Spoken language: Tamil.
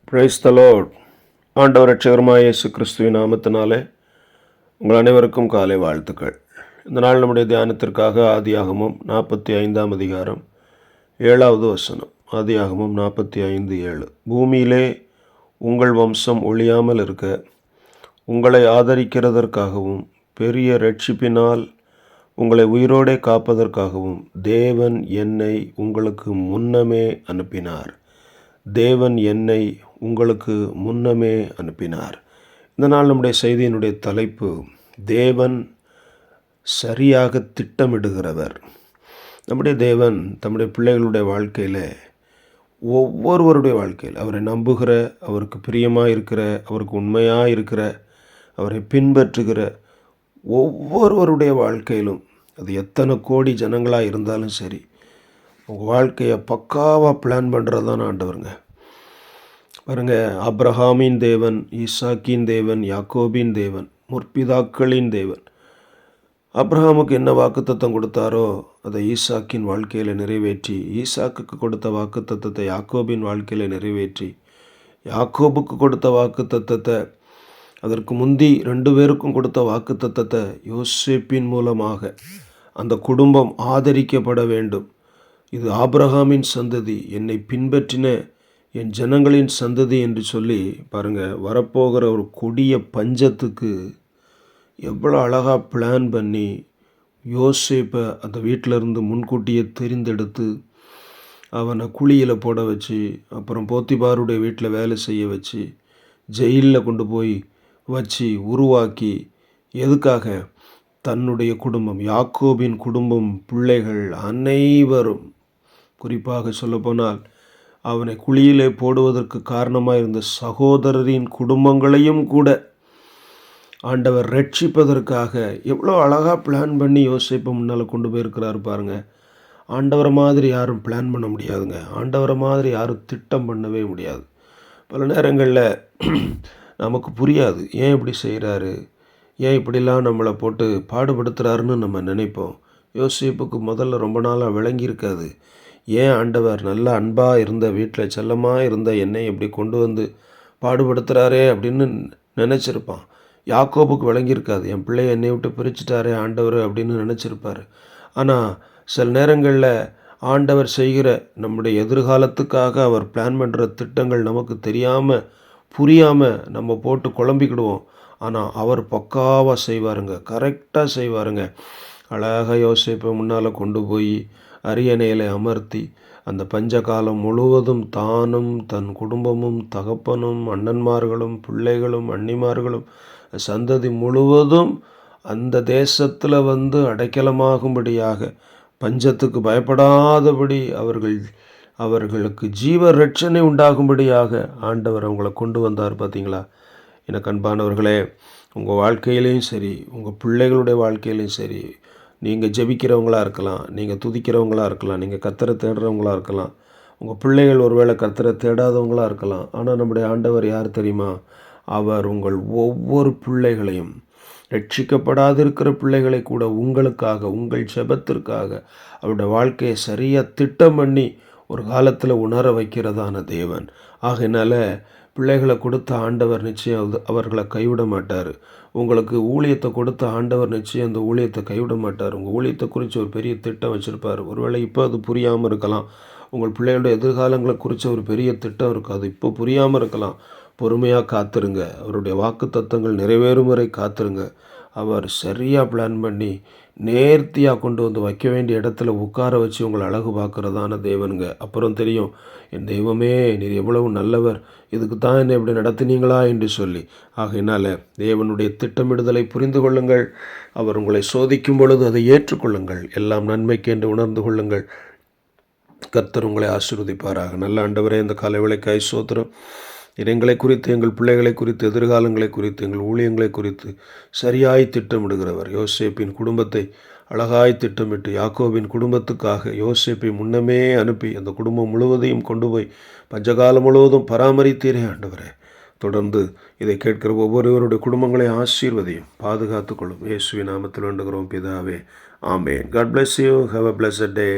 Praise the Lord. ஆண்டவர் ரட்சகருமாய இயேசு கிறிஸ்துவின் நாமத்தினாலே உங்கள் அனைவருக்கும் காலை வாழ்த்துக்கள். இந்த நாள் நம்முடைய தியானத்திற்காக ஆதியாகமம் 45 அதிகாரம் 7வது வசனம். ஆதியாகமம் 45:7. பூமியிலே உங்கள் வம்சம் ஒழியாமல் இருக்க உங்களை ஆதரிக்கிறதற்காகவும் பெரிய இரட்சிப்பினால் உங்களை உயிரோடே காப்பதற்காகவும் தேவன் என்னை உங்களுக்கு முன்னமே அனுப்பினார். தேவன் என்னை உங்களுக்கு முன்னமே அனுப்பினார். இந்த நாள் நம்முடைய செய்தியினுடைய தலைப்பு, தேவன் சரியாக திட்டமிடுகிறவர். நம்முடைய தேவன் தம்முடைய பிள்ளைகளுடைய வாழ்க்கையில், ஒவ்வொருவருடைய வாழ்க்கையில் அவரை நம்புகிற, அவருக்கு பிரியமாக இருக்கிற, அவருக்கு உண்மையாக இருக்கிற, அவரை பின்பற்றுகிற ஒவ்வொருவருடைய வாழ்க்கையிலும், அது எத்தனை கோடி ஜனங்களாக இருந்தாலும் சரி, உங்கள் வாழ்க்கையை பக்காவாக பிளான் பண்ணுறது தான் ஆண்டவருங்க. பாருங்கள், ஆபிரகாமின் தேவன், ஈசாக்கின் தேவன், யாக்கோபின் தேவன், முற்பிதாக்களின் தேவன். ஆபிரகாமுக்கு என்ன வாக்குத்தத்தம் கொடுத்தாரோ அதை ஈசாக்கின் வாழ்க்கையில் நிறைவேற்றி, ஈசாக்குக்கு கொடுத்த வாக்குத்தத்தத்தை யாக்கோபின் வாழ்க்கையில் நிறைவேற்றி, யாக்கோபுக்கு கொடுத்த வாக்குத்தத்தத்தை, அதற்கு முந்தி 2 பேருக்கும் கொடுத்த வாக்குத்தத்தத்தை யோசேப்பின் மூலமாக அந்த குடும்பம் ஆதரிக்கப்பட வேண்டும். இது ஆபிரகாமின் சந்ததி, என்னை பின்பற்றின என் ஜனங்களின் சந்ததி என்று சொல்லி பாருங்கள், வரப்போகிற ஒரு கொடிய பஞ்சத்துக்கு எவ்வளோ அழகாக பிளான் பண்ணி யோசேப்பை அந்த வீட்டிலருந்து முன்கூட்டியே தெரிந்தெடுத்து அவனை குழியில் போட வச்சு, அப்புறம் போத்திபாருடைய வீட்டில் வேலை செய்ய வச்சு, ஜெயிலில் கொண்டு போய் வச்சு உருவாக்கி, எதுக்காக? தன்னுடைய குடும்பம், யாக்கோபின் குடும்பம், பிள்ளைகள் அனைவரும், குறிப்பாக சொல்லப்போனால் அவனை குழியிலே போடுவதற்கு காரணமாக இருந்த சகோதரரின் குடும்பங்களையும் கூட ஆண்டவர் ரட்சிப்பதற்காக எவ்வளோ அழகாக பிளான் பண்ணி யோசிப்பை முன்னால் கொண்டு போயிருக்கிறாரு பாருங்கள். ஆண்டவரை மாதிரி யாரும் பிளான் பண்ண முடியாதுங்க. ஆண்டவரை மாதிரி யாரும் திட்டம் பண்ணவே முடியாது. பல நேரங்களில் நமக்கு புரியாது, ஏன் இப்படி செய்கிறாரு, ஏன் இப்படிலாம் நம்மளை போட்டு பாடுபடுத்துகிறாருன்னு நம்ம நினைப்போம். யோசிப்புக்கு முதல்ல ரொம்ப நாளாக விளங்கியிருக்காது, ஏன் ஆண்டவர் நல்ல அன்பாக இருந்த, வீட்டில் செல்லமாக இருந்த என்னை எப்படி கொண்டு வந்து பாடுபடுத்துகிறாரே அப்படின்னு நினச்சிருப்பான். யாக்கோபுக்கு விளங்கியிருக்காது, என் பிள்ளையை என்னை விட்டு பிரிச்சுட்டாரே ஆண்டவர் அப்படின்னு நினச்சிருப்பார். ஆனால் சில நேரங்களில் ஆண்டவர் செய்கிற நம்முடைய எதிர்காலத்துக்காக அவர் பிளான் பண்ணுற திட்டங்கள் நமக்கு தெரியாமல் புரியாமல் நம்ம போட்டு குழம்பிக்கிடுவோம். ஆனால் அவர் பக்காவாக செய்வாருங்க, கரெக்டாக செய்வாருங்க. அழகாக யோசிப்பை முன்னால் கொண்டு போய் அரியணையில் அமர்த்தி அந்த பஞ்சகாலம் முழுவதும் தானும் தன் குடும்பமும் தகப்பனும் அண்ணன்மார்களும் பிள்ளைகளும் அண்ணிமார்களும் சந்ததி முழுவதும் அந்த தேசத்தில் அடைக்கலமாகும்படியாக, பஞ்சத்துக்கு பயப்படாதபடி அவர்களுக்கு ஜீவ ரட்சணை உண்டாகும்படியாக ஆண்டவர் அவங்கள கொண்டு வந்தார். பார்த்தீங்களா? எனக்கு அன்பானவர்களே, உங்கள் வாழ்க்கையிலையும் சரி, உங்கள் பிள்ளைகளுடைய வாழ்க்கையிலையும் சரி, நீங்கள் ஜெபிக்கிறவங்களாக இருக்கலாம், நீங்கள் துதிக்கிறவங்களாக இருக்கலாம், நீங்கள் கர்த்தரை தேடுறவங்களாக இருக்கலாம், உங்கள் பிள்ளைகள் ஒருவேளை கர்த்தரை தேடாதவங்களாக இருக்கலாம். ஆனால் நம்முடைய ஆண்டவர் யார் தெரியுமா? அவர் உங்கள் ஒவ்வொரு பிள்ளைகளையும், ரட்சிக்கப்படாதிருக்கிற பிள்ளைகளை கூட உங்களுக்காக, உங்கள் ஜெபத்திற்காக அவருடைய வாழ்க்கையை சரியாக திட்டம் பண்ணி ஒரு காலத்தில் உணர வைக்கிறதான தேவன். ஆகையினால பிள்ளைகளை கொடுத்த ஆண்டவர் நிச்சயம் அவர்களை கைவிட மாட்டார். உங்களுக்கு ஊழியத்தை கொடுத்த ஆண்டவர் நிச்சயம் அந்த ஊழியத்தை கைவிட மாட்டார். உங்கள் ஊழியத்தை குறித்து ஒரு பெரிய திட்டம் வச்சுருப்பார். ஒருவேளை இப்போ அது புரியாமல் இருக்கலாம். உங்கள் பிள்ளைகளுடைய எதிர்காலங்களை குறித்த ஒரு பெரிய திட்டம் இருக்குது, அது இப்போ புரியாமல் இருக்கலாம். பொறுமையாக காத்துருங்க. அவருடைய வாக்கு தத்தங்கள் நிறைவேறும் வரை காத்துருங்க. அவர் சரியாக பிளான் பண்ணி நேர்த்தியாக கொண்டு வந்து வைக்க வேண்டிய இடத்துல உட்கார வச்சு உங்களை அழகு பார்க்குறதான தேவனுங்க. அப்புறம் தெரியும், என் தெய்வமே நீர் எவ்வளவு நல்லவர், இதுக்கு தான் என்னை இப்படி நடத்தினீங்களா என்று சொல்லி. ஆகையினால தேவனுடைய திட்டமிடுதலை புரிந்து கொள்ளுங்கள். அவர் உங்களை சோதிக்கும் பொழுது அதை ஏற்றுக்கொள்ளுங்கள். எல்லாம் நன்மைக்கு என்று உணர்ந்து கொள்ளுங்கள். கர்த்தர் உங்களை ஆசீர்வதிப்பாராக. நல்ல ஆண்டவரே, இந்த காலை வேளைக்காய் ஸ்தோத்திரம். எங்களை குறித்து, எங்கள் பிள்ளைகளை குறித்து, எதிர்காலங்களை குறித்து, எங்கள் ஊழியங்களை குறித்து சரியாய் திட்டமிடுகிறவர். யோசேப்பின் குடும்பத்தை அழகாய் திட்டமிட்டு யாக்கோபின் குடும்பத்துக்காக யோசேப்பை முன்னமே அனுப்பி அந்த குடும்பம் முழுவதையும் கொண்டு போய் பஞ்சகாலம் முழுவதும் பராமரித்தீரே ஆண்டவரே. தொடர்ந்து இதை கேட்கிற ஒவ்வொருவருடைய குடும்பங்களை ஆசீர்வதியும் பாதுகாத்துக் கொள்ளும். இயேசுவின் நாமத்தில் வேண்டுகிறோம் பிதாவே, ஆமென். God bless you. Have a blessed day.